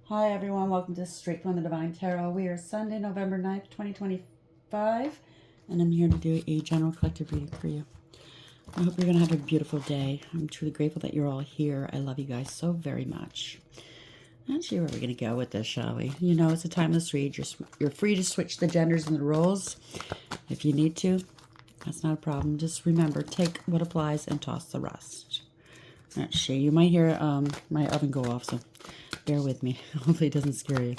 Hi everyone, welcome to Straight from the Divine Tarot. We are Sunday, November 9th, 2025, and I'm here to do a general collective reading for you. I hope you're going to have a beautiful day. I'm truly grateful that you're all here. I love you guys so very much. Actually, where are we going to go with this, shall we? You know, it's a timeless read. You're free to switch the genders and the roles if you need to. That's not a problem. Just remember, take what applies and toss the rest. Actually, you might hear my oven go off, so bear with me. Hopefully it doesn't scare you.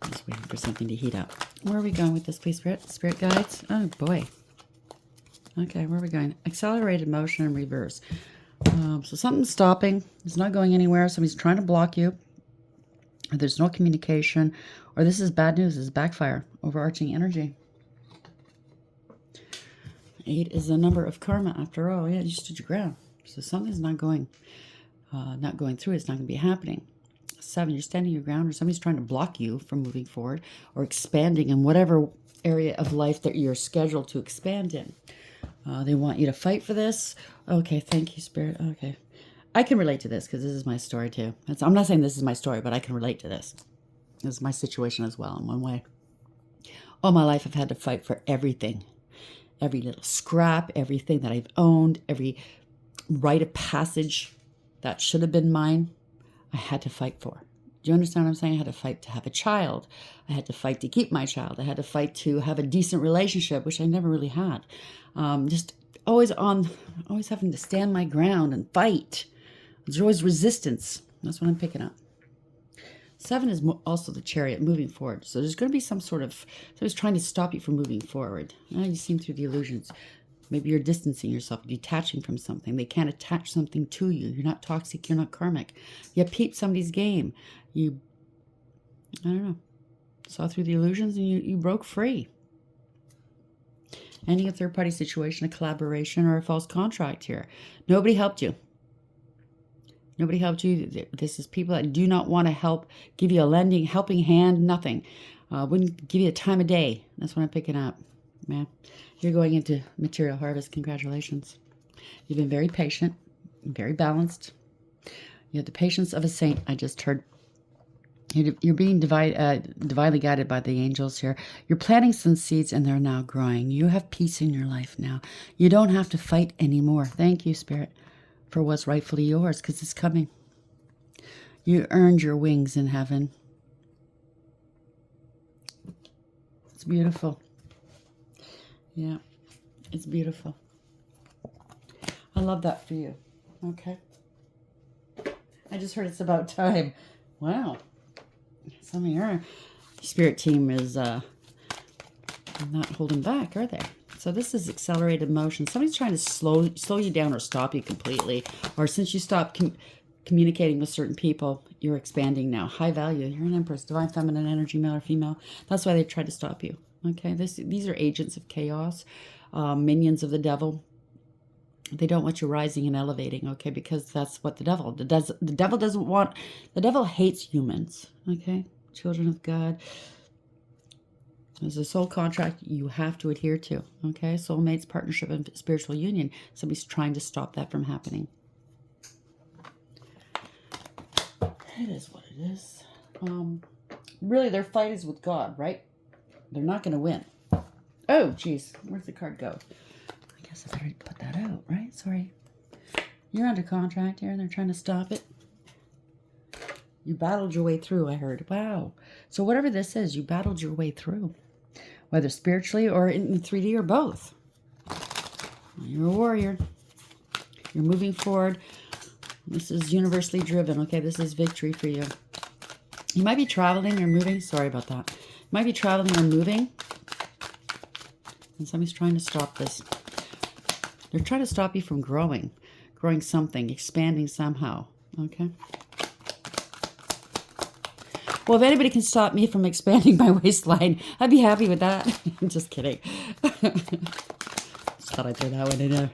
I'm just waiting for something to heat up. Where are we going with this, please, Spirit? Spirit guides? Oh, boy. Okay, where are we going? Accelerated motion in reverse. So something's stopping. It's not going anywhere. Somebody's trying to block you. Or there's no communication. Or this is bad news. This is backfire. Overarching energy. 8 is the number of karma, after all. Yeah, you stood your ground. So something's not going through. It's not going to be happening. 7, you're standing your ground, or somebody's trying to block you from moving forward or expanding in whatever area of life that you're scheduled to expand in. They want you to fight for this. Okay, thank you, Spirit. Okay. I can relate to this because this is my story too. I'm not saying this is my story, but I can relate to this. This is my situation as well in one way. All my life I've had to fight for everything. Every little scrap, everything that I've owned, every rite of passage that should have been mine, I had to fight for. Do you understand what I'm saying? I had to fight to have a child. I had to fight to keep my child. I had to fight to have a decent relationship, which I never really had. Just always having to stand my ground and fight. There's always resistance. That's what I'm picking up. 7 is also the Chariot, moving forward. So there's going to be somebody's trying to stop you from moving forward. You seem through the illusions. Maybe you're distancing yourself, detaching from something. They can't attach something to you. You're not toxic. You're not karmic. You peeped somebody's game. I don't know, saw through the illusions and you broke free. Ending a third-party situation, a collaboration, or a false contract here. Nobody helped you. Nobody helped you. This is people that do not want to help, give you a helping hand, nothing. Wouldn't give you a time of day. That's what I'm picking up. Man, you're going into material harvest. Congratulations. You've been very patient, very balanced. You have the patience of a saint, I just heard. You're being divinely guided by the angels here. You're planting some seeds and they're now growing. You have peace in your life now. You don't have to fight anymore. Thank you, Spirit, for what's rightfully yours, because it's coming. You earned your wings in heaven. It's beautiful. Yeah, it's beautiful. I love that for you. Okay. I just heard it's about time. Wow. Some of your spirit team is not holding back, are they? So this is accelerated motion. Somebody's trying to slow you down or stop you completely. Or since you stopped communicating with certain people, you're expanding now. High value. You're an empress, divine feminine energy, male or female. That's why they tried to stop you. Okay, these are agents of chaos, minions of the devil. They don't want you rising and elevating, okay, because that's what the devil does. The devil doesn't want, the devil hates humans, okay, children of God. There's a soul contract you have to adhere to, okay, soulmates, partnership, and spiritual union. Somebody's trying to stop that from happening. It is what it is. Really, their fight is with God, right? They're not going to win. Oh, geez, where's the card go? I guess I better put that out, right? Sorry. You're under contract here and they're trying to stop it. You battled your way through, I heard. Wow. So whatever this is, you battled your way through. Whether spiritually or in 3D or both. You're a warrior. You're moving forward. This is universally driven. Okay, this is victory for you. You might be traveling or moving. Sorry about that. You might be traveling or moving. And somebody's trying to stop this. They're trying to stop you from growing something, expanding somehow, okay? Well, if anybody can stop me from expanding my waistline, I'd be happy with that. I'm just kidding. Just thought I'd throw that one in there.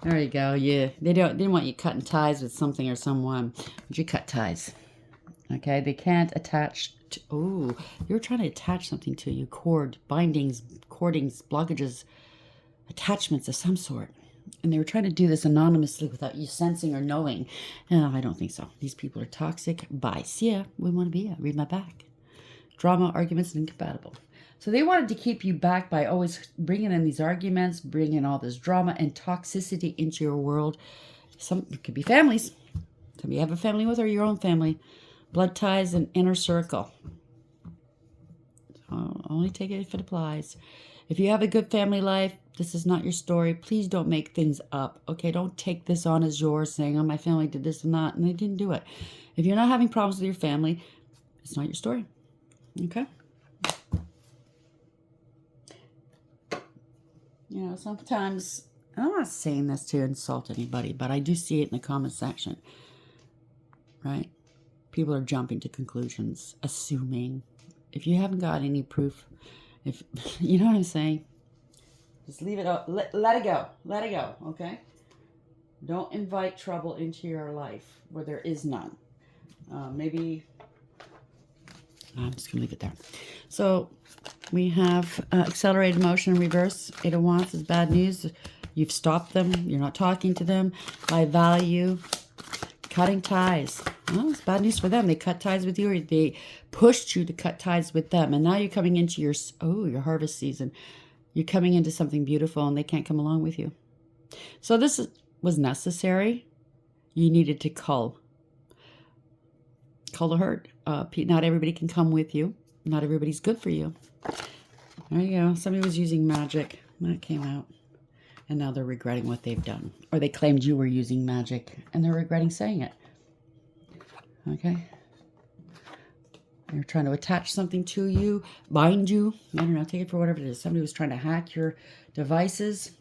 There you go. Yeah, they didn't want you cutting ties with something or someone. But you cut ties, okay? They can't attach to, oh, you're trying to attach something to you. Cord, bindings, cordings, blockages, attachments of some sort. And they were trying to do this anonymously without you sensing or knowing. I don't think so. These people are toxic. Bye. See ya. We want to be ya. Read my back. Drama, arguments, and incompatible. So they wanted to keep you back by always bringing in these arguments, bringing all this drama and toxicity into your world. It could be families. Some you have a family with or your own family. Blood ties and inner circle. So only take it if it applies. If you have a good family life, this is not your story. Please don't make things up. Okay, don't take this on as yours, saying, oh, my family did this and that, and they didn't do it. If you're not having problems with your family, it's not your story. Okay? You know, sometimes, I'm not saying this to insult anybody, but I do see it in the comment section, right? People are jumping to conclusions, assuming. If you haven't got any proof, if you know what I'm saying, just leave it up. Let it go. Let it go, okay? Don't invite trouble into your life where there is none. Maybe, I'm just going to leave it there. So we have accelerated motion in reverse. 8 of Wands is bad news. You've stopped them. You're not talking to them. High value. Cutting ties. Well, it's bad news for them. They cut ties with you, or they pushed you to cut ties with them. And now you're coming into your harvest season. You're coming into something beautiful, and they can't come along with you. So this was necessary. You needed to cull the herd. Not everybody can come with you. Not everybody's good for you. There you go. Somebody was using magic. That came out. And now they're regretting what they've done. Or they claimed you were using magic, and they're regretting saying it. Okay? They're trying to attach something to you, bind you. I don't know, take it for whatever it is. Somebody was trying to hack your devices.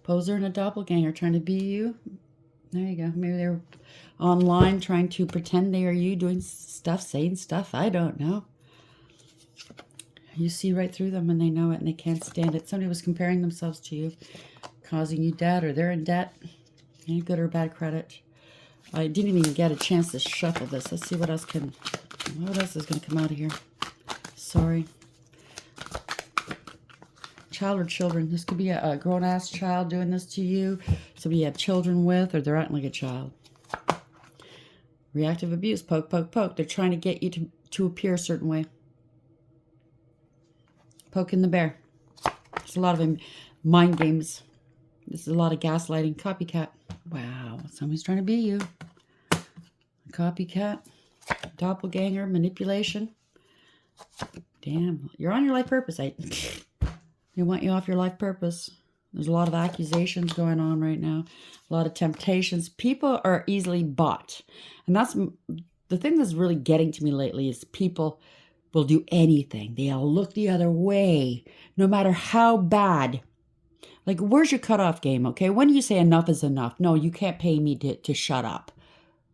Poser and a doppelganger trying to be you. There you go. Maybe they're online trying to pretend they are you, doing stuff, saying stuff. I don't know. You see right through them, and they know it, and they can't stand it. Somebody was comparing themselves to you, causing you debt, or they're in debt. Any good or bad credit. I didn't even get a chance to shuffle this. Let's see what else is going to come out of here. Sorry. Child or children. This could be a grown-ass child doing this to you. Somebody you have children with, or they're acting like a child. Reactive abuse. Poke, poke, poke. They're trying to get you to appear a certain way. Poking the bear. There's a lot of mind games. This is a lot of gaslighting. Copycat. Wow. Somebody's trying to be you. Copycat. Doppelganger. Manipulation. Damn. You're on your life purpose. They want you off your life purpose. There's a lot of accusations going on right now. A lot of temptations. People are easily bought. And that's the thing that's really getting to me lately is people will do anything. They'll look the other way, no matter how bad. Like, where's your cutoff game, okay? When do you say enough is enough? No, you can't pay me to shut up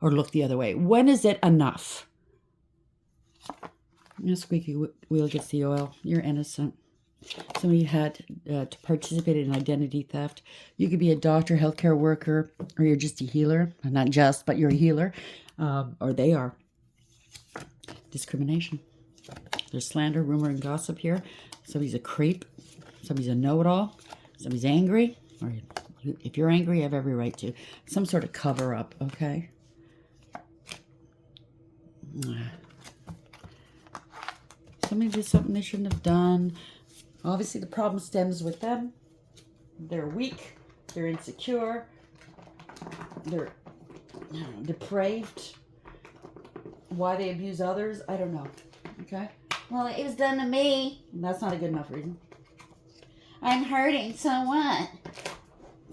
or look the other way. When is it enough? Your squeaky wheel gets the oil. You're innocent. Somebody had to participate in identity theft. You could be a doctor, healthcare worker, or you're just a healer. Not just, but you're a healer. Or they are. Discrimination. There's slander, rumor, and gossip here. Somebody's a creep. Somebody's a know-it-all. Somebody's angry. Or if you're angry, you have every right to. Some sort of cover-up, okay? Somebody did something they shouldn't have done. Obviously, the problem stems with them. They're weak. They're insecure. They're depraved. Why they abuse others, I don't know. Okay? Well, it was done to me. That's not a good enough reason. I'm hurting, so what?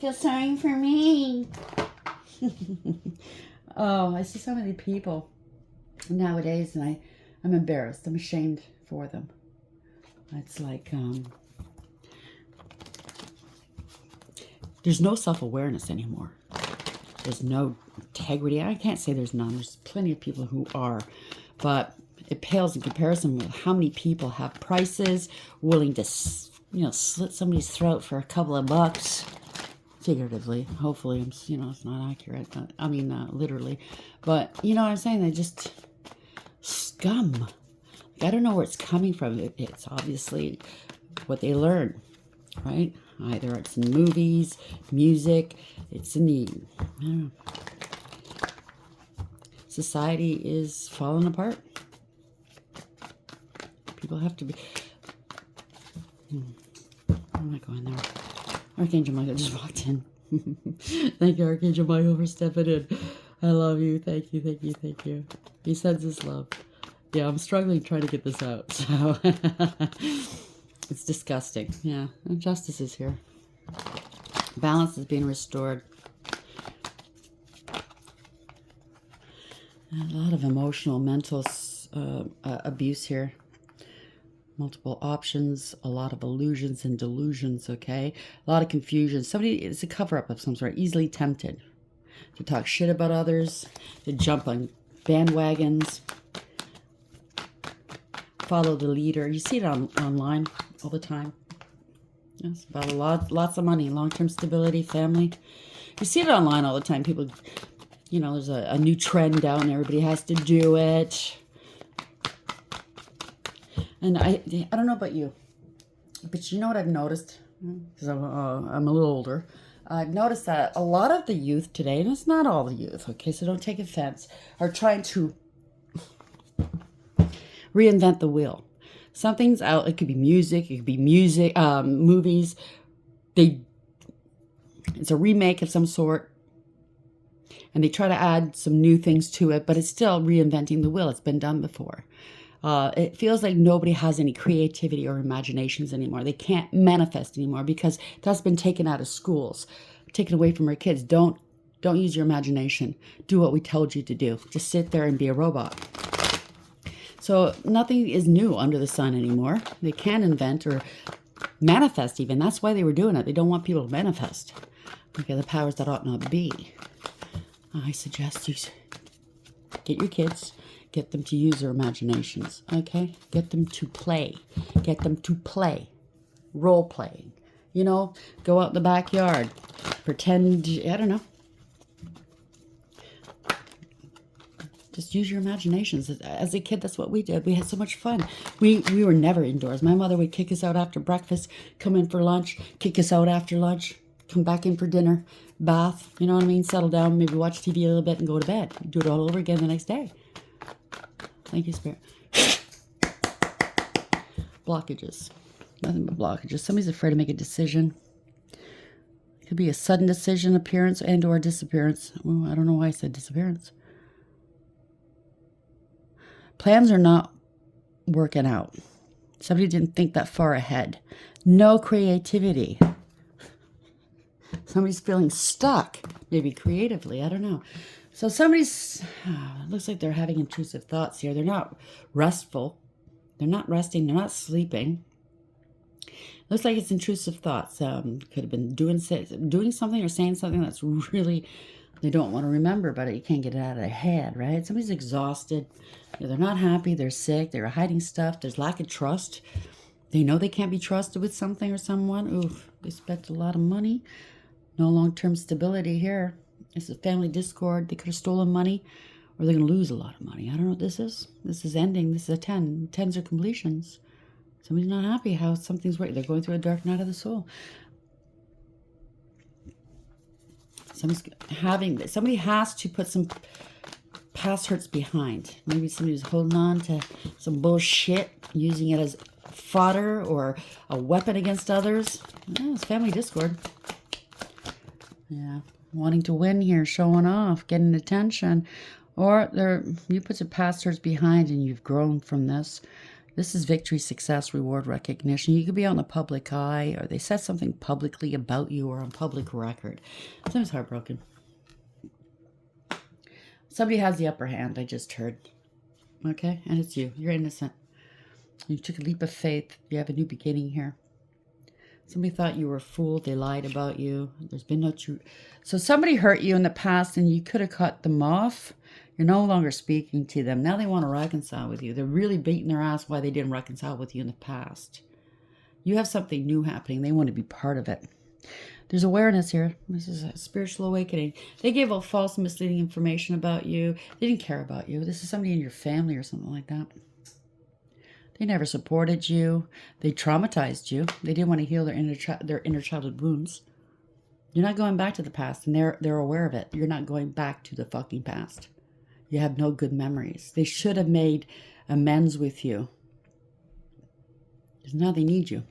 Feel sorry for me. Oh, I see so many people nowadays, and I'm embarrassed. I'm ashamed for them. It's like, there's no self-awareness anymore. There's no integrity. I can't say there's none. There's plenty of people who are, but it pales in comparison with how many people have prices, willing to, slit somebody's throat for a couple of bucks, figuratively. Hopefully, it's not accurate, but I mean, literally. But you know what I'm saying? They just scum. I don't know where it's coming from. It's obviously what they learn, right? Either it's in movies, music, it's in the... Society is falling apart. People have to be... I'm not going there. Archangel Michael just walked in. Thank you, Archangel Michael, for stepping in. I love you. Thank you, thank you, thank you. He sends his love. Yeah, I'm struggling trying to get this out. So it's disgusting. Yeah, and justice is here. Balance is being restored. A lot of emotional, mental abuse here. Multiple options, a lot of illusions and delusions, okay? A lot of confusion. Somebody, it's a cover-up of some sort, easily tempted to talk shit about others, to jump on bandwagons, follow the leader. You see it online all the time. It's about lots of money, long-term stability, family. You see it online all the time. People, you know, there's a new trend out and everybody has to do it. And I don't know about you, but you know what I've noticed? Because I'm a little older. I've noticed that a lot of the youth today, and it's not all the youth, okay, so don't take offense, are trying to reinvent the wheel. Something's out. It could be music. It could be movies. It's a remake of some sort. And they try to add some new things to it, but it's still reinventing the wheel. It's been done before. It feels like nobody has any creativity or imaginations anymore. They can't manifest anymore because that's been taken out of schools, taken away from our kids. Don't use your imagination. Do what we told you to do. Just sit there and be a robot. So nothing is new under the sun anymore. They can't invent or manifest even. That's why they were doing it. They don't want people to manifest. Okay, the powers that ought not be. I suggest you get your kids, get them to use their imaginations, okay? Get them to play. Get them to play. Role playing. You know, go out in the backyard. Pretend, I don't know. Just use your imaginations. As a kid, that's what we did. We had so much fun. We were never indoors. My mother would kick us out after breakfast, come in for lunch, kick us out after lunch, come back in for dinner, bath, you know what I mean? Settle down, maybe watch TV a little bit and go to bed. Do it all over again the next day. Thank you, Spirit. Blockages. Nothing but blockages. Somebody's afraid to make a decision. It could be a sudden decision, appearance, and or disappearance. Well, I don't know why I said disappearance. Plans are not working out. Somebody didn't think that far ahead. No creativity. Somebody's feeling stuck, maybe creatively, I don't know. So somebody's, looks like they're having intrusive thoughts here. They're not restful. They're not resting. They're not sleeping. Looks like it's intrusive thoughts. Could have been doing something or saying something that's really, they don't want to remember, but you can't get it out of their head, right? Somebody's exhausted. They're not happy. They're sick. They're hiding stuff. There's lack of trust. They know they can't be trusted with something or someone. Oof, they spent a lot of money. No long-term stability here. It's a family discord. They could have stolen money, or they're going to lose a lot of money. I don't know what this is. This is ending. This is a 10. 10s are completions. Somebody's not happy how something's right. They're going through a dark night of the soul. Somebody has to put some past hurts behind. Maybe somebody's holding on to some bullshit, using it as fodder or a weapon against others. Oh, it's family discord. Yeah, wanting to win here, showing off, getting attention. Or you put some past hurts behind and you've grown from this. This is victory, success, reward, recognition. You could be out in the public eye, or they said something publicly about you or on public record. Somebody's heartbroken. Somebody has the upper hand, I just heard. Okay? And it's you. You're innocent. You took a leap of faith. You have a new beginning here. Somebody thought you were a fool. They lied about you. There's been no truth. So somebody hurt you in the past and you could have cut them off. You're no longer speaking to them. Now they want to reconcile with you. They're really beating their ass why they didn't reconcile with you in the past. You have something new happening. They want to be part of it. There's awareness here. This is a spiritual awakening. They gave out false, misleading information about you. They didn't care about you. This is somebody in your family or something like that. They never supported you. They traumatized you. They didn't want to heal their inner childhood wounds. You're not going back to the past, and they're aware of it. You're not going back to the fucking past. You have no good memories. They should have made amends with you. Because now they need you.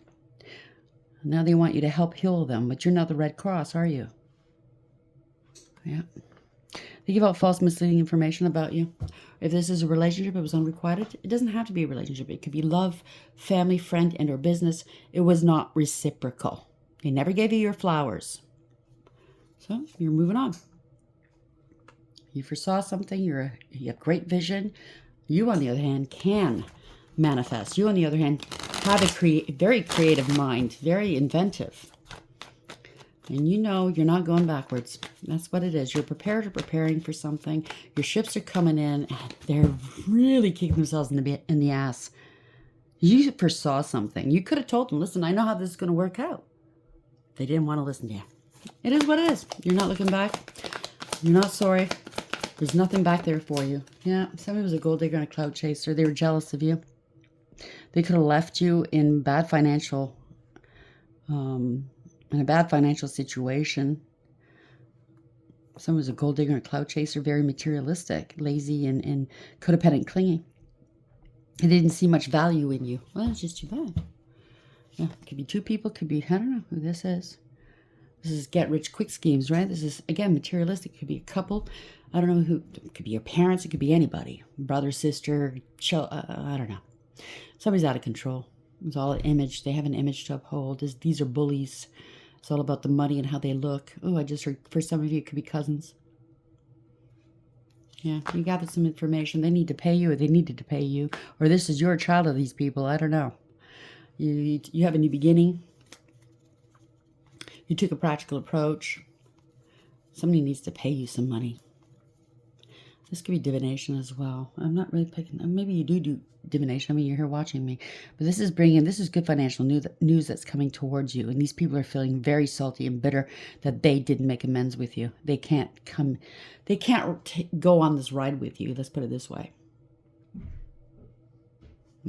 Now they want you to help heal them, but you're not the Red Cross, are you? Yeah. They give out false, misleading information about you. If this is a relationship, it was unrequited. It doesn't have to be a relationship. It could be love, family, friend, and or business. It was not reciprocal. They never gave you your flowers. So you're moving on. You foresaw something. You have great vision. You, on the other hand, can manifest. You, on the other hand, have a very creative mind, very inventive. And you know you're not going backwards. That's what it is. You're prepared or preparing for something. Your ships are coming in. And they're really kicking themselves in the ass. You foresaw something. You could have told them, listen, I know how this is going to work out. They didn't want to listen to you. It is what it is. You're not looking back. You're not sorry. There's nothing back there for you. Yeah, somebody was a gold digger and a cloud chaser. They were jealous of you. They could have left you in bad financial in a bad financial situation. Someone was a gold digger and a cloud chaser, very materialistic, lazy, and codependent and clingy. They didn't see much value in you. Well, it's just too bad. Yeah, it could be two people, could be, I don't know who this is. This is get rich quick schemes, right? This is, again, materialistic. It could be a couple. I don't know who. It could be your parents. It could be anybody. Brother, sister, I don't know. Somebody's out of control. It's all an image. They have an image to uphold. These are bullies. It's all about the money and how they look. Oh, I just heard for some of you it could be cousins. Yeah, you gathered some information. They need to pay you, or they needed to pay you, or this is your child of these people. I don't know. You have a new beginning. You took a practical approach. Somebody needs to pay you some money. This could be divination as well. I'm not really picking. Maybe you do divination. I mean, you're here watching me. But this is good financial news that's coming towards you. And these people are feeling very salty and bitter that they didn't make amends with you. They can't go on this ride with you. Let's put it this way.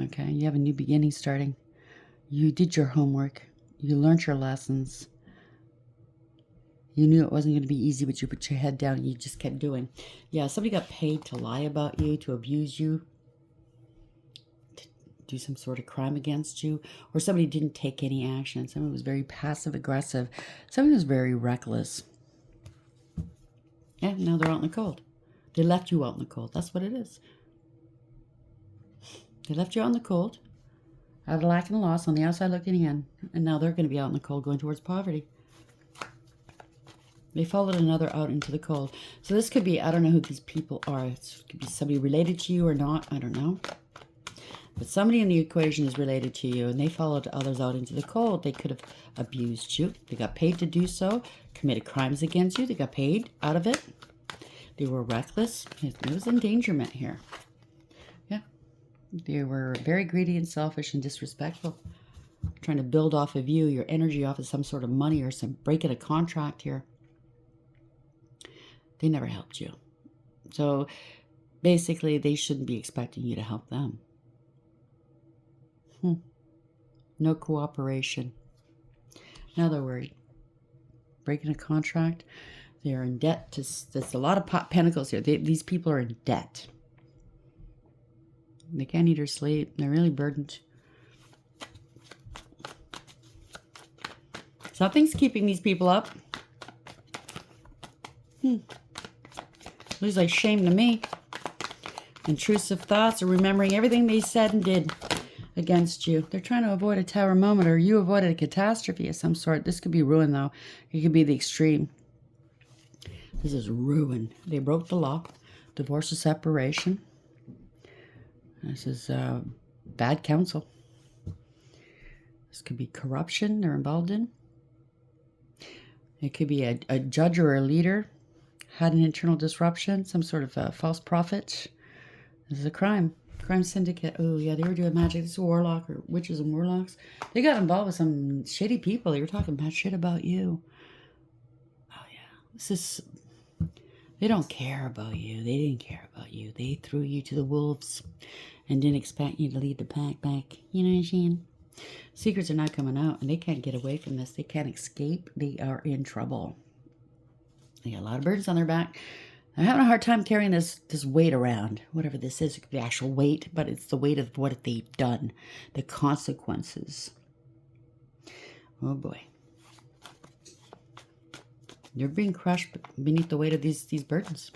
Okay, you have a new beginning starting. You did your homework. You learned your lessons. You knew it wasn't going to be easy, but you put your head down and you just kept doing. Yeah, somebody got paid to lie about you, to abuse you, to do some sort of crime against you, or somebody didn't take any action. Somebody was very passive-aggressive. Somebody was very reckless. Yeah, now they're out in the cold. They left you out in the cold. That's what it is. They left you out in the cold, out of lack and loss, on the outside looking in, and now they're going to be out in the cold going towards poverty. They followed another out into the cold. So this could be, I don't know who these people are. It could be somebody related to you or not. I don't know. But somebody in the equation is related to you, and they followed others out into the cold. They could have abused you. They got paid to do so, committed crimes against you. They got paid out of it. They were reckless. It was endangerment here. Yeah. They were very greedy and selfish and disrespectful. Trying to build off of you, your energy off of some sort of money or some breaking a contract here. They never helped you. So basically, they shouldn't be expecting you to help them. No cooperation. Now they're worried. Breaking a contract. They're in debt. There's a lot of pentacles here. These people are in debt. They can't eat or sleep. They're really burdened. Something's keeping these people up. Looks like shame to me. Intrusive thoughts or remembering everything they said and did against you. They're trying to avoid a tower moment, or you avoided a catastrophe of some sort. This could be ruin, though. It could be the extreme. This is ruin. They broke the law. Divorce or separation. This is bad counsel. This could be corruption they're involved in. It could be a judge or a leader had an internal disruption, some sort of false prophet. This is a crime syndicate. Oh yeah, they were doing magic. This is a warlock or witches and warlocks. They got involved with some shitty people. They were talking bad shit about you. Oh yeah, they don't care about you. They didn't care about you. They threw you to the wolves. and didn't expect you to lead the pack back. You know what I'm saying? Secrets are not coming out, and they can't get away from this. They can't escape. They are in trouble. They got a lot of burdens on their back. They're having a hard time carrying this weight around. Whatever this is, it could be actual weight, but it's the weight of what they've done. The consequences. Oh boy. You're being crushed beneath the weight of these burdens.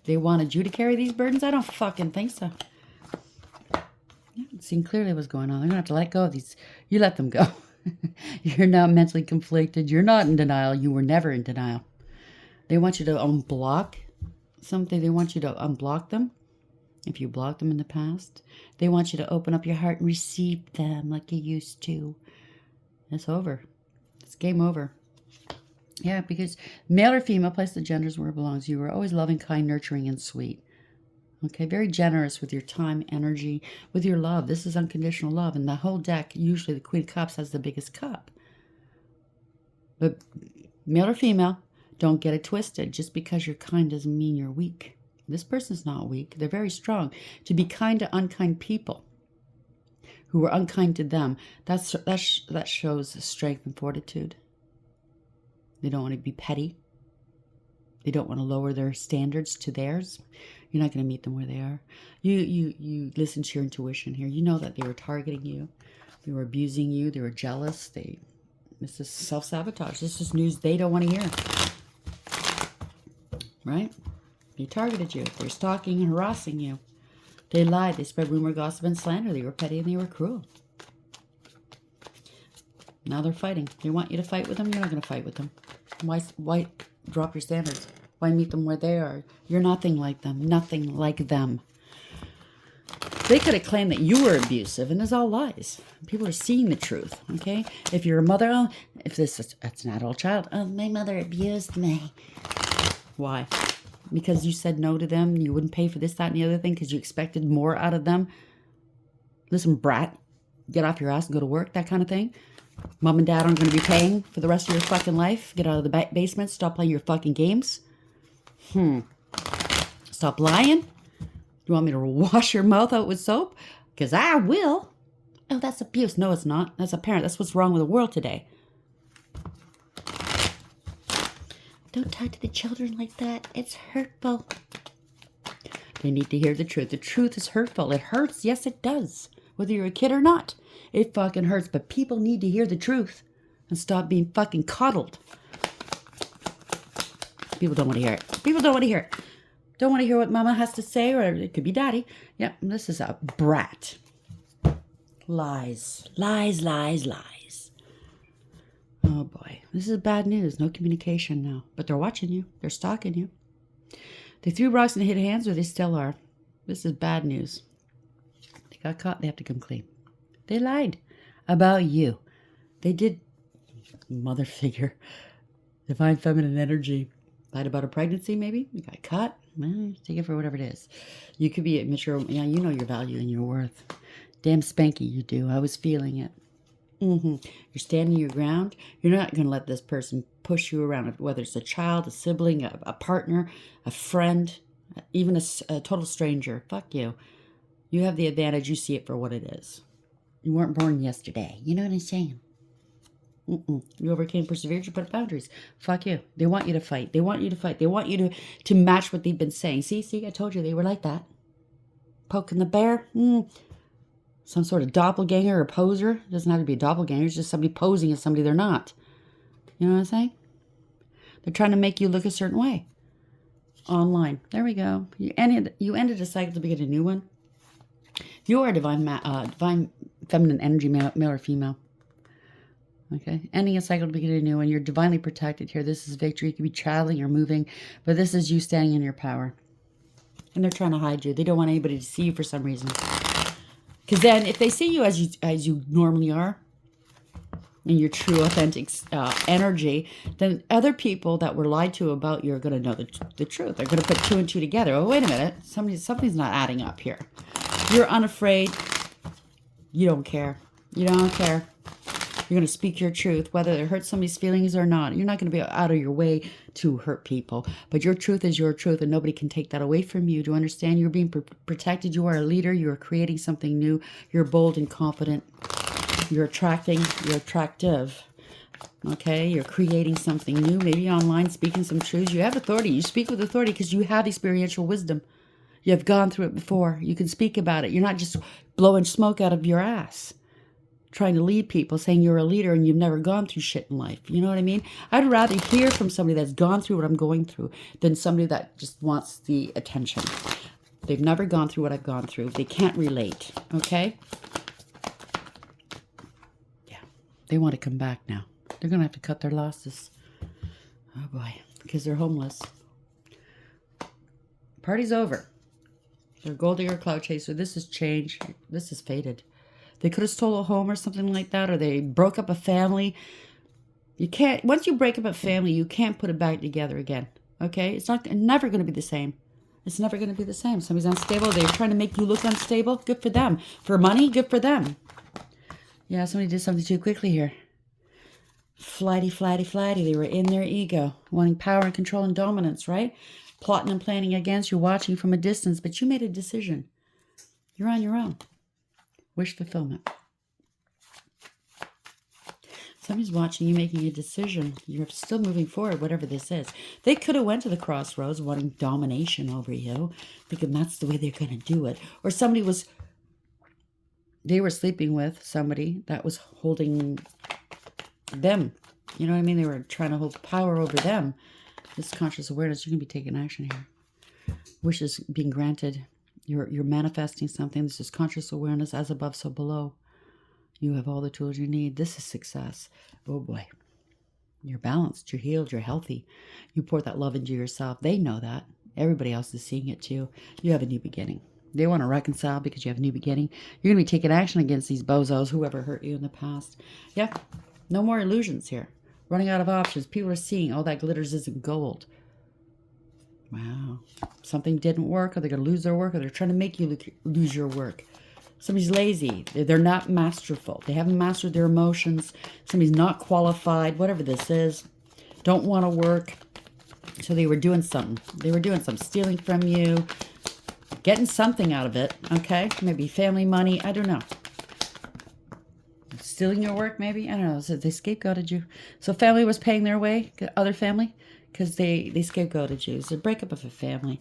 They wanted you to carry these burdens? I don't fucking think so. Yeah, seeing clearly what's going on. They're going to have to let go of these. You let them go. You're not mentally conflicted. You're not in denial. You were never in denial. They want you to unblock something. They want you to unblock them. If you blocked them in the past. They want you to open up your heart and receive them like you used to. It's over. It's game over. Yeah, because male or female, place the genders where it belongs. You were always loving, kind, nurturing, and sweet. Okay, very generous with your time, energy, with your love. This is unconditional love. And the whole deck, usually the Queen of Cups has the biggest cup. But male or female, don't get it twisted. Just because you're kind doesn't mean you're weak. This person's not weak. They're very strong. To be kind to unkind people who were unkind to them, that shows strength and fortitude. They don't want to be petty. They don't want to lower their standards to theirs. You're not going to meet them where they are. You listen to your intuition here. You know that they were targeting you. They were abusing you. They were jealous. This is self-sabotage. This is news they don't want to hear. Right? They targeted you. They're stalking and harassing you. They lied. They spread rumor, gossip, and slander. They were petty and they were cruel. Now they're fighting. They want you to fight with them. You're not going to fight with them. Why drop your standards? Why meet them where they are? You're nothing like them. Nothing like them. They could have claimed that you were abusive, and it's all lies. People are seeing the truth, okay? If you're a mother, if that's an adult child, oh, my mother abused me. Why? Because you said no to them, you wouldn't pay for this, that, and the other thing because you expected more out of them. Listen, brat, get off your ass and go to work, that kind of thing. Mom and dad aren't going to be paying for the rest of your fucking life. Get out of the basement. Stop playing your fucking games. Stop lying. You want me to wash your mouth out with soap? Because I will. Oh, that's abuse. No, it's not. That's a parent. That's what's wrong with the world today. Don't talk to the children like that. It's hurtful. They need to hear the truth. The truth is hurtful. It hurts. Yes, it does. Whether you're a kid or not. It fucking hurts. But people need to hear the truth. And stop being fucking coddled. People don't want to hear it. People don't want to hear it. Don't want to hear what mama has to say. Or it could be daddy. Yeah, this is a brat. Lies. Lies, lies, lies. Oh boy. This is bad news. No communication now. But they're watching you. They're stalking you. They threw rocks and hit hands, or they still are. This is bad news. They got caught. They have to come clean. They lied about you. They did. Mother figure. Divine feminine energy. Lied about a pregnancy, maybe. You got caught. Take it for whatever it is. You could be immature. Yeah, you know your value and your worth. Damn spanky you do. I was feeling it. You're standing your ground. You're not going to let this person push you around, whether it's a child, a sibling, a partner, a friend, even a total stranger. Fuck you. You have the advantage. You see it for what it is. You weren't born yesterday. You know what I'm saying? You overcame, persevered, you put boundaries. Fuck you. They want you to fight. They want you to fight. They want you to match what they've been saying. See, I told you they were like that. Poking the bear. Some sort of doppelganger or poser. It doesn't have to be a doppelganger. It's just somebody posing as somebody they're not. You know what I'm saying? They're trying to make you look a certain way. Online. There we go. You ended a cycle to begin a new one. You are divine feminine energy, male or female. Okay? Ending a cycle to begin a new one. You're divinely protected here. This is victory. You could be traveling or moving, but this is you standing in your power. And they're trying to hide you. They don't want anybody to see you for some reason. Because then, if they see you as you normally are, in your true, authentic energy, then other people that were lied to about you are going to know the truth. They're going to put two and two together. Oh, wait a minute. Something's not adding up here. You're unafraid. You don't care. You don't care. You're going to speak your truth, whether it hurts somebody's feelings or not. You're not going to be out of your way to hurt people. But your truth is your truth, and nobody can take that away from you. Do you understand? You're being protected. You are a leader. You're creating something new. You're bold and confident. You're attracting. You're attractive. Okay, you're creating something new, maybe online, speaking some truths. You have authority. You speak with authority because you have experiential wisdom. You have gone through it before. You can speak about it. You're not just blowing smoke out of your ass, trying to lead people, saying you're a leader and you've never gone through shit in life. You know what I mean? I'd rather hear from somebody that's gone through what I'm going through than somebody that just wants the attention. They've never gone through what I've gone through. They can't relate, okay? Yeah, they want to come back now. They're going to have to cut their losses. Oh, boy, because they're homeless. Party's over. They're a gold digger, cloud chaser. This is change. This is faded. They could have stole a home or something like that, or they broke up a family. You can't, once you break up a family, you can't put it back together again, okay? It's never going to be the same. It's never going to be the same. Somebody's unstable. They're trying to make you look unstable. Good for them. For money, good for them. Yeah, somebody did something too quickly here. Flighty, flighty, flighty. They were in their ego, wanting power and control and dominance, right? Plotting and planning against you, watching from a distance, but you made a decision. You're on your own. Wish fulfillment. Somebody's watching you making a decision. You're still moving forward, whatever this is. They could have went to the crossroads wanting domination over you, thinking that's the way they're going to do it. Or they were sleeping with somebody that was holding them. You know what I mean? They were trying to hold power over them. This conscious awareness, you're going to be taking action here. Wishes being granted. You're manifesting something. This is conscious awareness, as above, so below. You have all the tools you need. This is success. Oh boy. You're balanced. You're healed. You're healthy. You pour that love into yourself. They know that. Everybody else is seeing it too. You have a new beginning. They want to reconcile because you have a new beginning. You're going to be taking action against these bozos, whoever hurt you in the past. Yeah. No more illusions here. Running out of options. People are seeing all that glitters isn't gold. Wow. Something didn't work, or they're going to lose their work, or they're trying to make you lose your work. Somebody's lazy. They're not masterful. They haven't mastered their emotions. Somebody's not qualified, whatever this is. Don't want to work. So they were doing something. They were doing something. Stealing from you. Getting something out of it. Okay? Maybe family money. I don't know. Stealing your work, maybe? I don't know. So they scapegoated you. So family was paying their way, other family, because they scapegoated you. It's a breakup of a family.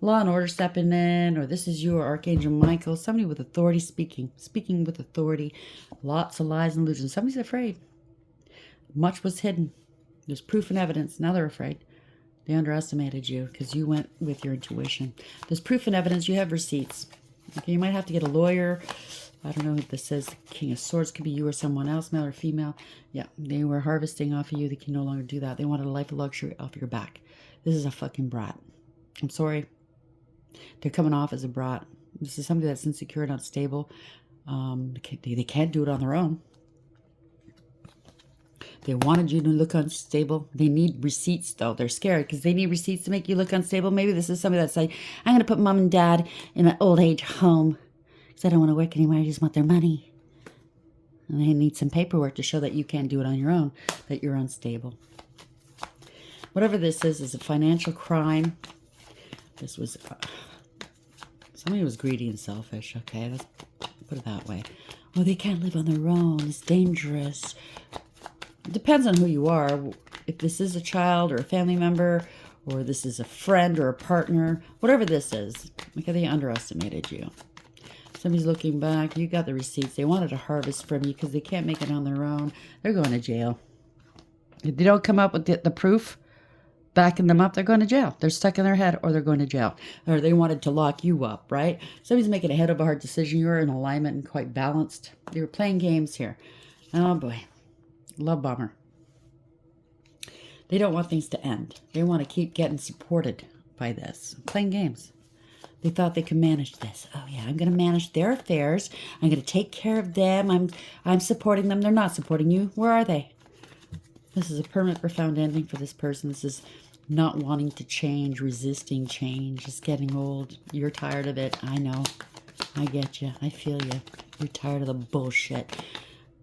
Law and order stepping in, or this is you or Archangel Michael, somebody with authority speaking with authority. Lots of lies and illusions. Somebody's afraid. Much was hidden. There's proof and evidence. Now they're afraid. They underestimated you because you went with your intuition. There's proof and evidence. You have receipts. Okay, you might have to get a lawyer. I don't know who this is. The King of Swords could be you or someone else, male or female. Yeah, they were harvesting off of you. They can no longer do that. They wanted a life of luxury off your back. This is a fucking brat. I'm sorry. They're coming off as a brat. This is somebody that's insecure and unstable. They can't do it on their own. They wanted you to look unstable. They need receipts, though. They're scared because they need receipts to make you look unstable. Maybe this is somebody that's like, I'm going to put mom and dad in an old age home because I don't want to work anymore. I just want their money. And they need some paperwork to show that you can't do it on your own, that you're unstable. Whatever this is a financial crime. This was... somebody was greedy and selfish. Okay, let's put it that way. Oh, they can't live on their own. It's dangerous. It depends on who you are. If this is a child or a family member, or this is a friend or a partner, whatever this is, okay, they underestimated you. Somebody's looking back. You got the receipts. They wanted to harvest from you because they can't make it on their own. They're going to jail. If they don't come up with the proof, backing them up, they're going to jail. They're stuck in their head, or they're going to jail. Or they wanted to lock you up, right? Somebody's making a head over heart decision. You're in alignment and quite balanced. They were playing games here. Oh, boy. Love bomber. They don't want things to end. They want to keep getting supported by this. Playing games. They thought they could manage this. Oh, yeah, I'm going to manage their affairs. I'm going to take care of them. I'm supporting them. They're not supporting you. Where are they? This is a permanent, profound ending for this person. This is not wanting to change, resisting change, just getting old. You're tired of it. I know. I get you. I feel you. You're tired of the bullshit,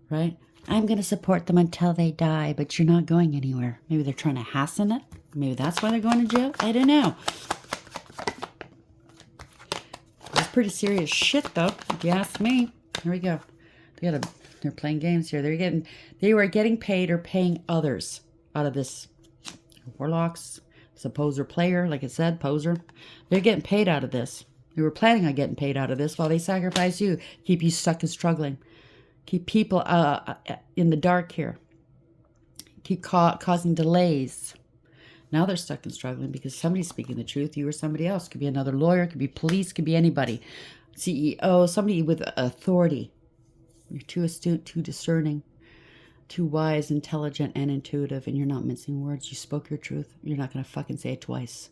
right? I'm going to support them until they die, but you're not going anywhere. Maybe they're trying to hasten it. Maybe that's why they're going to jail. I don't know. It's pretty serious shit, though, if you ask me. Here we go. They're playing games here. They were getting paid or paying others out of this. Warlocks, it's a poser player, like it said, poser. They're getting paid out of this. They were planning on getting paid out of this while they sacrifice you, keep you stuck and struggling, keep people in the dark here, keep causing delays. Now they're stuck and struggling because somebody's speaking the truth, you or somebody else. Could be another lawyer, could be police, could be anybody. CEO, somebody with authority. You're too astute, too discerning, too wise, intelligent, and intuitive, and you're not mincing words. You spoke your truth. You're not going to fucking say it twice.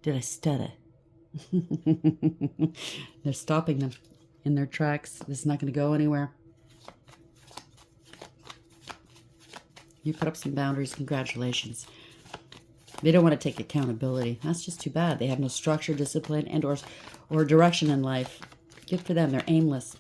Did I stutter? They're stopping them in their tracks. This is not going to go anywhere. You put up some boundaries. Congratulations. They don't want to take accountability. That's just too bad. They have no structure, discipline, and or direction in life. Good for them. They're aimless.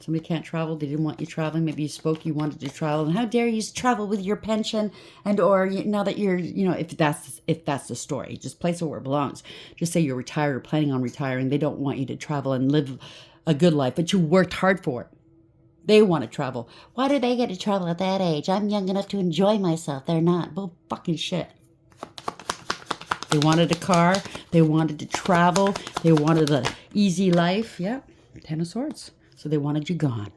Somebody can't travel. They didn't want you traveling. Maybe you spoke. You wanted to travel. And how dare you travel with your pension? And or now that you're, if that's the story, just place it where it belongs. Just say you're retired or planning on retiring. They don't want you to travel and live a good life, but you worked hard for it. They want to travel. Why do they get to travel at that age? I'm young enough to enjoy myself. They're not. Bull fucking shit. They wanted a car. They wanted to travel. They wanted an easy life. Yeah, 10 of Swords. So they wanted you gone.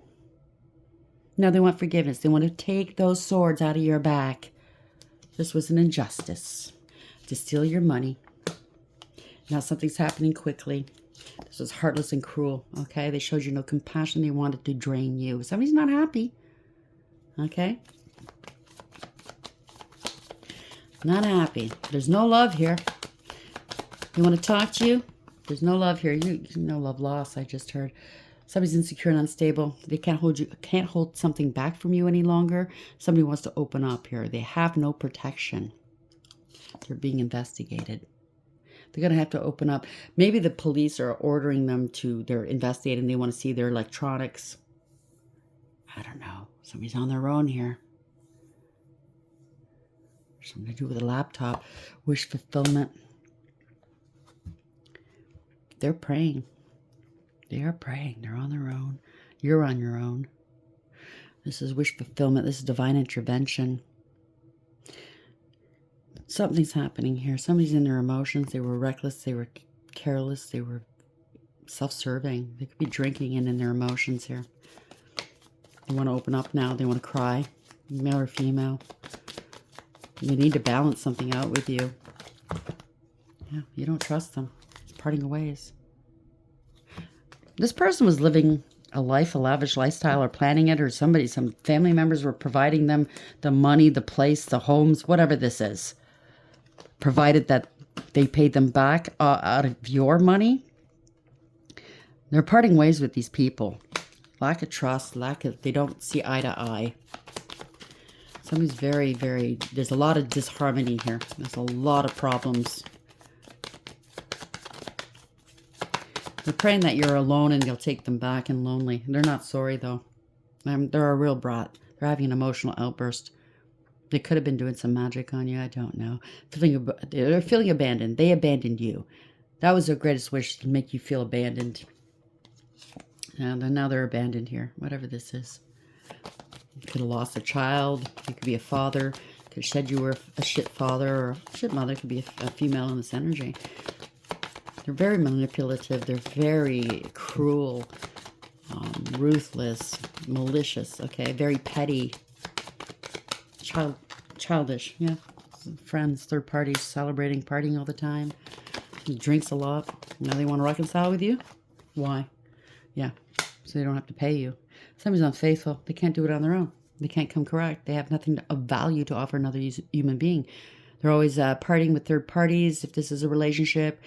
Now they want forgiveness. They want to take those swords out of your back. This was an injustice to steal your money. Now something's happening quickly. This was heartless and cruel, okay? They showed you no compassion. They wanted to drain you. Somebody's not happy, okay? Not happy. There's no love here. They want to talk to you. There's no love here. No love lost, I just heard. Somebody's insecure and unstable. They can't hold something back from you any longer. Somebody wants to open up here. They have no protection. They're being investigated. They're going to have to open up. Maybe the police are ordering them they're investigating. They want to see their electronics. I don't know. Somebody's on their own here. Something to do with a laptop. Wish fulfillment. They're praying. They are praying. They're on their own. You're on your own. This is wish fulfillment. This is divine intervention. Something's happening here. Somebody's in their emotions. They were reckless. They were careless. They were self-serving. They could be drinking in their emotions here. They want to open up now. They want to cry. Male or female. They need to balance something out with you. Yeah, you don't trust them. It's parting ways. This person was living a lavish lifestyle, or planning it, or some family members were providing them the money, the place, the homes, whatever this is. Provided that they paid them back out of your money. They're parting ways with these people. Lack of trust, they don't see eye to eye. Somebody's very, very, there's a lot of disharmony here. There's a lot of problems. They're praying that you're alone and you'll take them back and lonely. They're not sorry, though. They're a real brat. They're having an emotional outburst. They could have been doing some magic on you. I don't know. They're feeling abandoned. They abandoned you. That was their greatest wish, to make you feel abandoned. And now they're abandoned here, whatever this is. You could have lost a child. You could be a father. Could have said you were a shit father or a shit mother. Could be a female in this energy. They're very manipulative. They're very cruel, ruthless, malicious, okay? Very petty. Childish, yeah. Friends, third parties, celebrating, partying all the time. He drinks a lot. Now they want to reconcile with you? Why? Yeah, so they don't have to pay you. Somebody's unfaithful. They can't do it on their own. They can't come correct. They have nothing of value to offer another human being. They're always partying with third parties, if this is a relationship.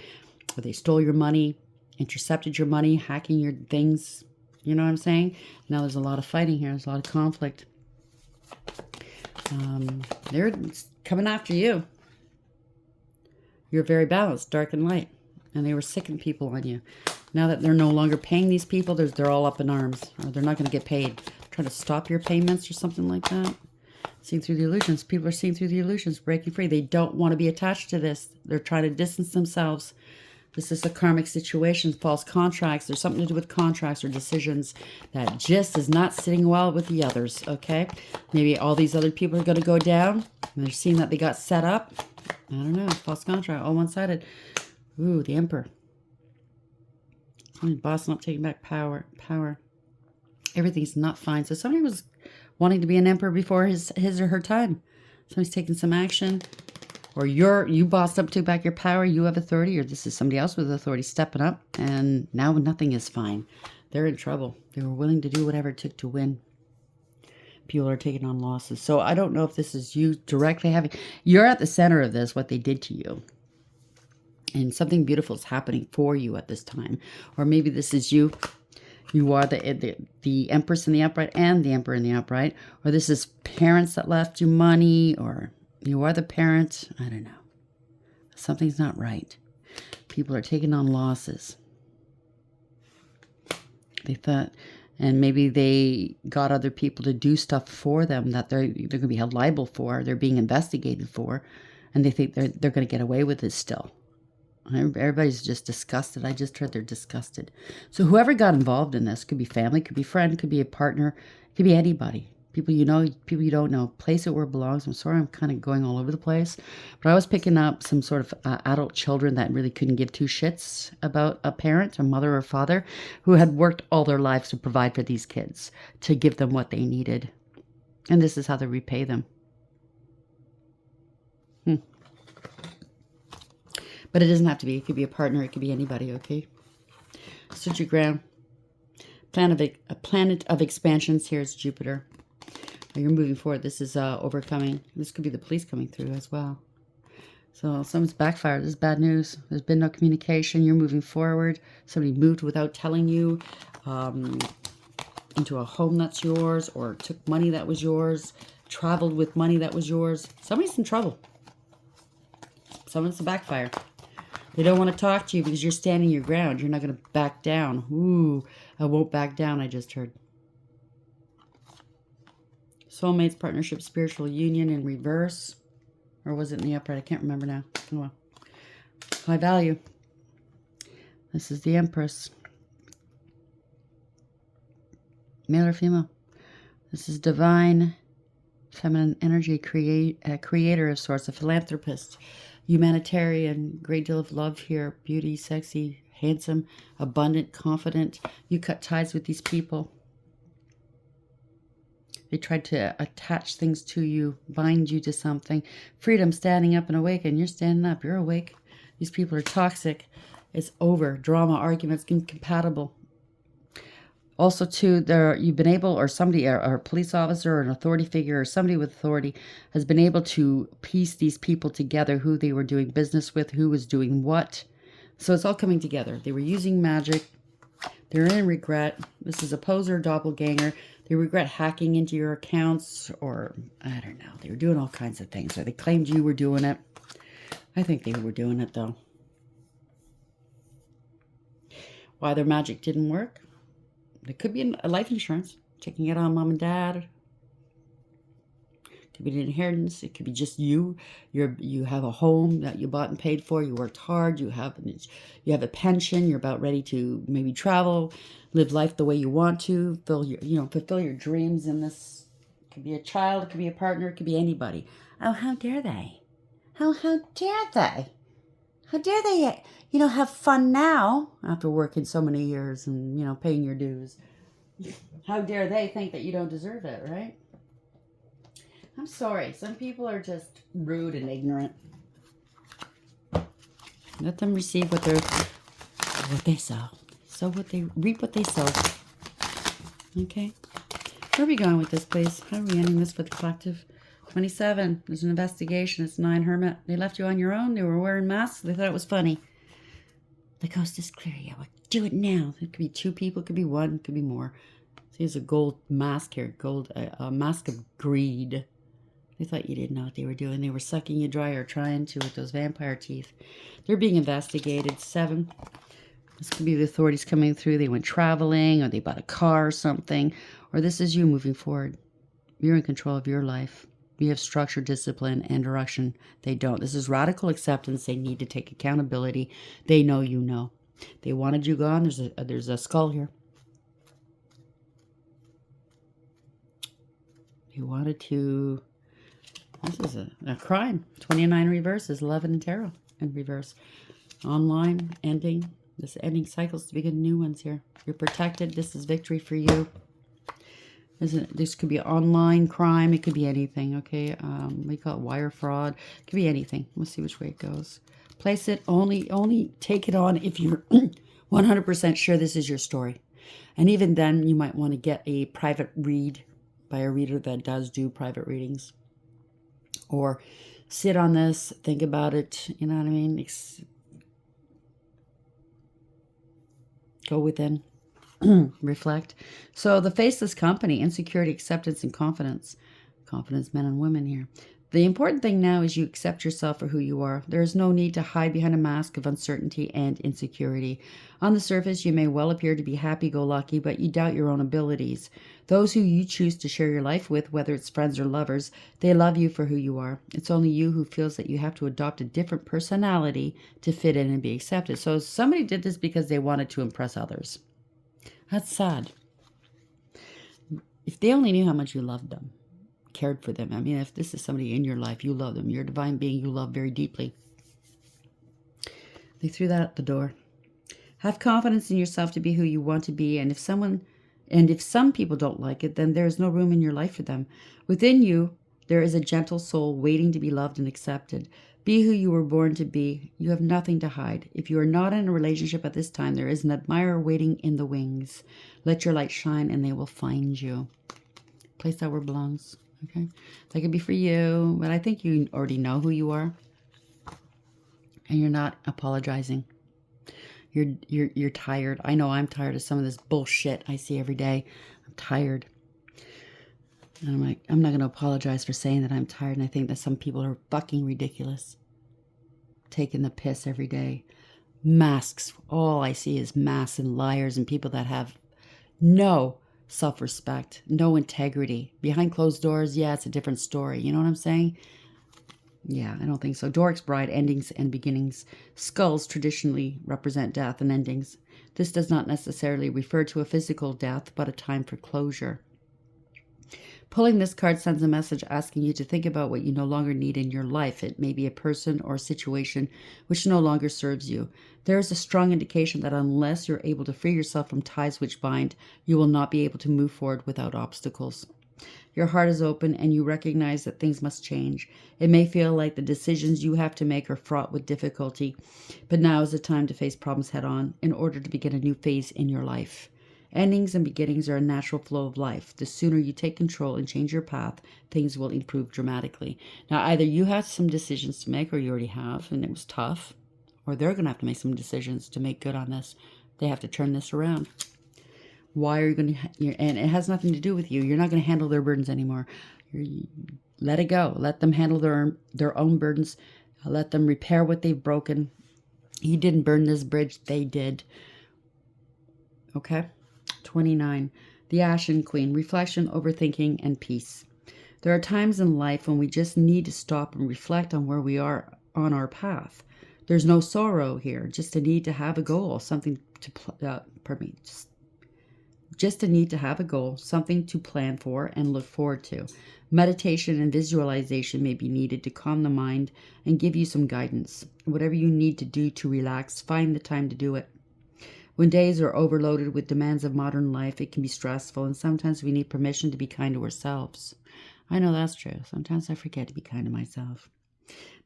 Or they stole your money, intercepted your money, hacking your things. You know what I'm saying? Now there's a lot of fighting here. There's a lot of conflict. They're coming after you. You're very balanced, dark and light. And they were sicking people on you. Now that they're no longer paying these people, they're all up in arms. Or they're not going to get paid. trying to stop your payments or something like that. Seeing through the illusions. People are seeing through the illusions, breaking free. They don't want to be attached to this. They're trying to distance themselves. This is a karmic situation, false contracts. There's something to do with contracts or decisions that just is not sitting well with the others, okay? Maybe all these other people are going to go down, and they're seeing that they got set up. I don't know. False contract, all one-sided. Ooh, the Emperor. Somebody bossing up, taking back power. Everything's not fine. So somebody was wanting to be an emperor before his or her time. Somebody's taking some action. Or you bossed up, took back your power, you have authority, or this is somebody else with authority stepping up, and now nothing is fine. They're in trouble. They were willing to do whatever it took to win. People are taking on losses. So I don't know if this is you directly having... You're at the center of this, what they did to you. And something beautiful is happening for you at this time. Or maybe this is you. You are the Empress in the upright and the Emperor in the upright. Or this is parents that left you money, or... You are the parent. I don't know. Something's not right. People are taking on losses. They thought, and maybe they got other people to do stuff for them that they're going to be held liable for. They're being investigated for, and they think they're going to get away with it still. Everybody's just disgusted. I just heard they're disgusted. So whoever got involved in this, could be family, could be friend, could be a partner, could be anybody. People you know, people you don't know. Place it where it belongs. I'm sorry I'm kind of going all over the place. But I was picking up some sort of adult children that really couldn't give two shits about a parent, a mother or father, who had worked all their lives to provide for these kids, to give them what they needed. And this is how they repay them. But it doesn't have to be. It could be a partner. It could be anybody, okay? Stood your ground. A planet of expansions. Here's Jupiter. You're moving forward. This is overcoming. This could be the police coming through as well. So someone's backfired. This is bad news. There's been no communication. You're moving forward. Somebody moved without telling you into a home that's yours, or took money that was yours, traveled with money that was yours. Somebody's in trouble. Someone's a backfire. They don't want to talk to you because you're standing your ground. You're not going to back down. Ooh, I won't back down, I just heard. Soulmates, partnership, spiritual union in reverse. Or was it in the upright? I can't remember now. Oh well. High value. This is the Empress. Male or female? This is divine feminine energy, creator of sorts, a philanthropist, humanitarian, great deal of love here, beauty, sexy, handsome, abundant, confident. You cut ties with these people. They tried to attach things to you, bind you to something. Freedom, standing up and awake, and you're standing up. You're awake. These people are toxic. It's over. Drama, arguments, incompatible. Also, too, you've been able, or somebody, or a police officer, or an authority figure, or somebody with authority has been able to piece these people together, who they were doing business with, who was doing what. So it's all coming together. They were using magic. They're in regret. This is a poser, doppelganger. They regret hacking into your accounts, or I don't know. They were doing all kinds of things. Or they claimed you were doing it. I think they were doing it, though. Why their magic didn't work? It could be a life insurance, taking it on mom and dad. It could be an inheritance. It could be just you. You have a home that you bought and paid for. You worked hard. You have a pension. You're about ready to maybe travel, live life the way you want to, fulfill your dreams. In this, it could be a child. It could be a partner. It could be anybody. Oh, how dare they? How dare they? How dare they? Have fun now after working so many years and, paying your dues. How dare they think that you don't deserve it, right? I'm sorry. Some people are just rude and ignorant. Let them receive what they sow. Reap what they sow. Okay. Where are we going with this, please? How are we ending this for the collective? 27. There's an investigation. It's 9 Hermit. They left you on your own. They were wearing masks. They thought it was funny. The coast is clear. Yeah, well, do it now. It could be 2 people. It could be 1. It could be more. See, there's a gold mask here. A mask of greed. They thought you didn't know what they were doing. They were sucking you dry, or trying to, with those vampire teeth. They're being investigated. 7. This could be the authorities coming through. They went traveling, or they bought a car or something. Or this is you moving forward. You're in control of your life. You have structure, discipline, and direction. They don't. This is radical acceptance. They need to take accountability. They know you know. They wanted you gone. There's a skull here. They wanted to... This is a crime. 29 reverse is love and tarot in reverse. Online, ending. This ending cycles to begin new ones here. You're protected. This is victory for you. This could be online crime. It could be anything, okay? We call it wire fraud. It could be anything. We'll see which way it goes. Place it. Only take it on if you're 100% sure this is your story. And even then, you might want to get a private read by a reader that does do private readings. Or sit on this, think about it, you know what I mean? Go within. Reflect. So the faceless company, insecurity, acceptance, and confidence. Confidence, men and women here. The important thing now is you accept yourself for who you are. There is no need to hide behind a mask of uncertainty and insecurity. On the surface, you may well appear to be happy-go-lucky, but you doubt your own abilities. Those who you choose to share your life with, whether it's friends or lovers, they love you for who you are. It's only you who feels that you have to adopt a different personality to fit in and be accepted. So somebody did this because they wanted to impress others. That's sad. If they only knew how much you loved them, cared for them. I mean, if this is somebody in your life, you love them. You're a divine being you love very deeply. They threw that out the door. Have confidence in yourself to be who you want to be, and if some people don't like it, then there is no room in your life for them. Within you, there is a gentle soul waiting to be loved and accepted. Be who you were born to be. You have nothing to hide. If you are not in a relationship at this time, there is an admirer waiting in the wings. Let your light shine and they will find you. Place that where it belongs. Okay? That could be for you, but I think you already know who you are. And you're not apologizing. You're tired. I know I'm tired of some of this bullshit I see every day. I'm tired. And I'm like, I'm not going to apologize for saying that I'm tired. And I think that some people are fucking ridiculous. Taking the piss every day. Masks. All I see is masks and liars and people that have no self-respect, no integrity. Behind closed doors, yeah, it's a different story. You know what I'm saying? Yeah, I don't think so. Doric's bride, endings and beginnings. Skulls traditionally represent death and endings. This does not necessarily refer to a physical death, but a time for closure. Pulling this card sends a message asking you to think about what you no longer need in your life. It may be a person or a situation which no longer serves you. There is a strong indication that unless you're able to free yourself from ties which bind, you will not be able to move forward without obstacles. Your heart is open and you recognize that things must change. It may feel like the decisions you have to make are fraught with difficulty, but now is the time to face problems head on in order to begin a new phase in your life. Endings and beginnings are a natural flow of life. The sooner you take control and change your path, things will improve dramatically. Now, either you have some decisions to make, or you already have, and it was tough, or they're going to have to make some decisions to make good on this. They have to turn this around. Why are you going to, and it has nothing to do with you. You're not going to handle their burdens anymore. Let it go. Let them handle their own burdens. Let them repair what they've broken. You didn't burn this bridge. They did. Okay? 29. The Ashen Queen. Reflection, overthinking, and peace. There are times in life when we just need to stop and reflect on where we are on our path. There's no sorrow here. Just a need to have a goal. Something to, just a need to have a goal, something to plan for and look forward to. Meditation and visualization may be needed to calm the mind and give you some guidance. Whatever you need to do to relax, find the time to do it. When days are overloaded with demands of modern life, it can be stressful, and sometimes we need permission to be kind to ourselves. I know that's true. Sometimes I forget to be kind to myself.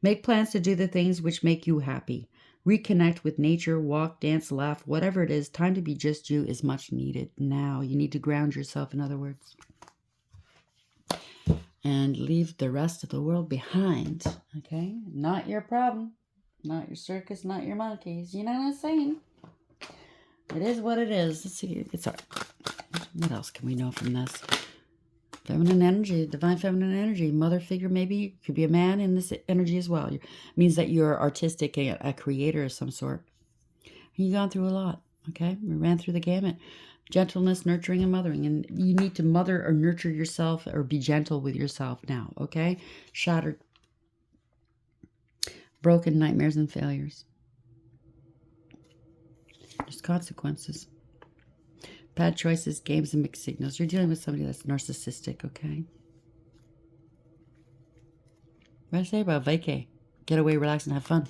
Make plans to do the things which make you happy. Reconnect with nature, walk, dance, laugh, whatever it is. Time to be just you is much needed now. You need to ground yourself, in other words. And leave the rest of the world behind, okay? Not your problem. Not your circus, not your monkeys. You know what I'm saying? It is what it is. Let's see. It's all right. What else can we know from this? Feminine energy, divine feminine energy, mother figure, maybe could be a man in this energy as well. It means that you're artistic, a creator of some sort. You've gone through a lot, okay? We ran through the gamut. Gentleness, nurturing, and mothering. And you need to mother or nurture yourself or be gentle with yourself now, okay? Shattered, broken nightmares and failures. There's consequences. Bad choices, games, and mixed signals. You're dealing with somebody that's narcissistic, okay? What did I say about vacay? Get away, relax, and have fun.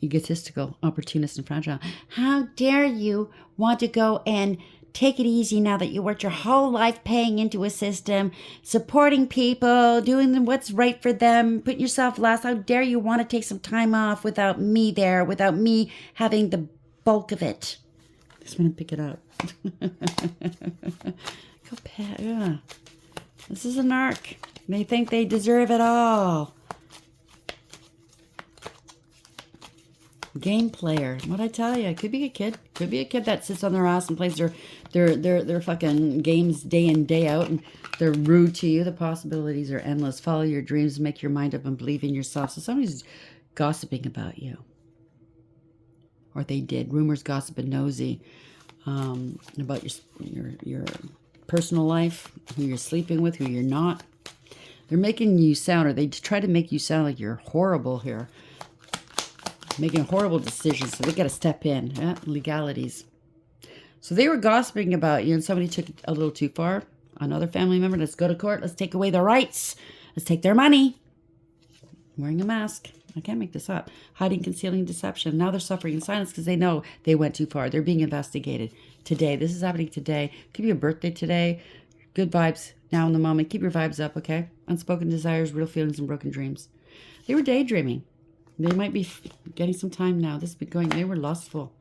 Egotistical, opportunist, and fragile. How dare you want to go and take it easy now that you worked your whole life paying into a system, supporting people, doing what's right for them, putting yourself last. How dare you want to take some time off without me there, without me having the bulk of it. Just want to pick it up. Go pet. Yeah. This is an arc. They think they deserve it all. Game player. What'd I tell you? Could be a kid. Could be a kid that sits on their ass and plays their fucking games day in, day out, and they're rude to you. The possibilities are endless. Follow your dreams, make your mind up, and believe in yourself. So somebody's gossiping about you. Or they did. Rumors, gossip, and nosy about your personal life, who you're sleeping with, who you're not. They're making you sound, or they try to make you sound like you're horrible here. Making horrible decisions, so they got to step in. Yeah, legalities. So they were gossiping about you, and somebody took it a little too far. Another family member, let's go to court. Let's take away their rights. Let's take their money. Wearing a mask. I can't make this up. Hiding, concealing, deception. Now they're suffering in silence because they know they went too far. They're being investigated today. This is happening today. Could be a birthday today. Good vibes now in the moment. Keep your vibes up, okay? Unspoken desires, real feelings, and broken dreams. They were daydreaming. They might be getting some time now. This has been going. They were lustful.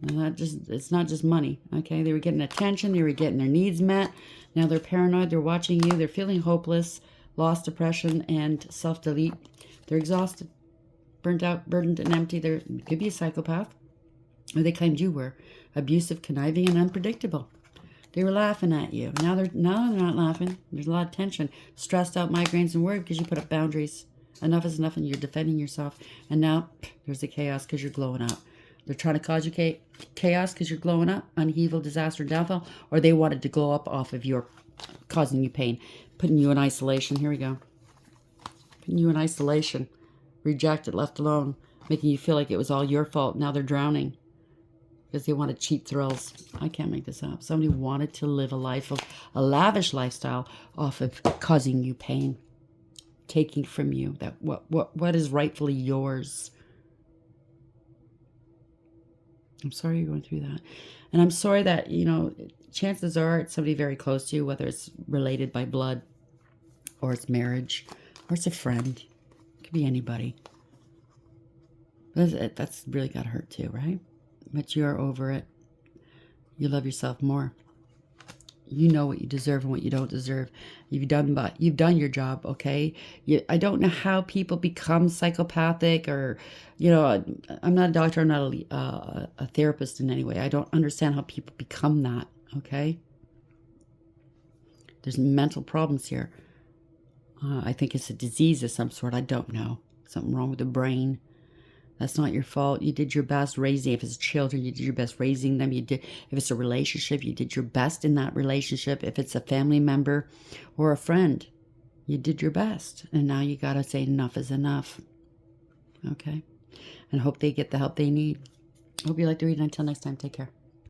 And it's not just money, okay? They were getting attention. They were getting their needs met. Now they're paranoid. They're watching you. They're feeling hopeless, lost, depression, and self-delete. They're exhausted, burnt out, burdened, and empty. They could be a psychopath. Or they claimed you were abusive, conniving, and unpredictable. They were laughing at you. Now they're not laughing. There's a lot of tension. Stressed out, migraines, and worried because you put up boundaries. Enough is enough, and you're defending yourself. And now there's the chaos because you're glowing up. They're trying to cause you chaos because you're glowing up, upheaval, disaster, downfall, or they wanted to glow up off of your causing you pain, putting you in isolation. Here we go. Putting you in isolation, rejected, left alone, making you feel like it was all your fault. Now they're drowning because they want to cheap thrills. I can't make this up. Somebody wanted to live a life of a lavish lifestyle off of causing you pain. Taking from you that what is rightfully yours. I'm sorry you're going through that. And I'm sorry that, chances are it's somebody very close to you, whether it's related by blood or it's marriage or it's a friend. It could be anybody. That's really got to hurt too, right? But you're over it. You love yourself more. You know what you deserve and what you don't deserve. You've done your job, okay? I don't know how people become psychopathic, or, I'm not a doctor, I'm not a therapist in any way. I don't understand how people become that, okay? There's mental problems here. I think it's a disease of some sort. I don't know. Something wrong with the brain. That's not your fault. You did your best raising. If it's children, you did your best raising them. If it's a relationship, you did your best in that relationship. If it's a family member or a friend, you did your best. And now you got to say enough is enough. Okay? And hope they get the help they need. Hope you like the reading. Until next time, take care.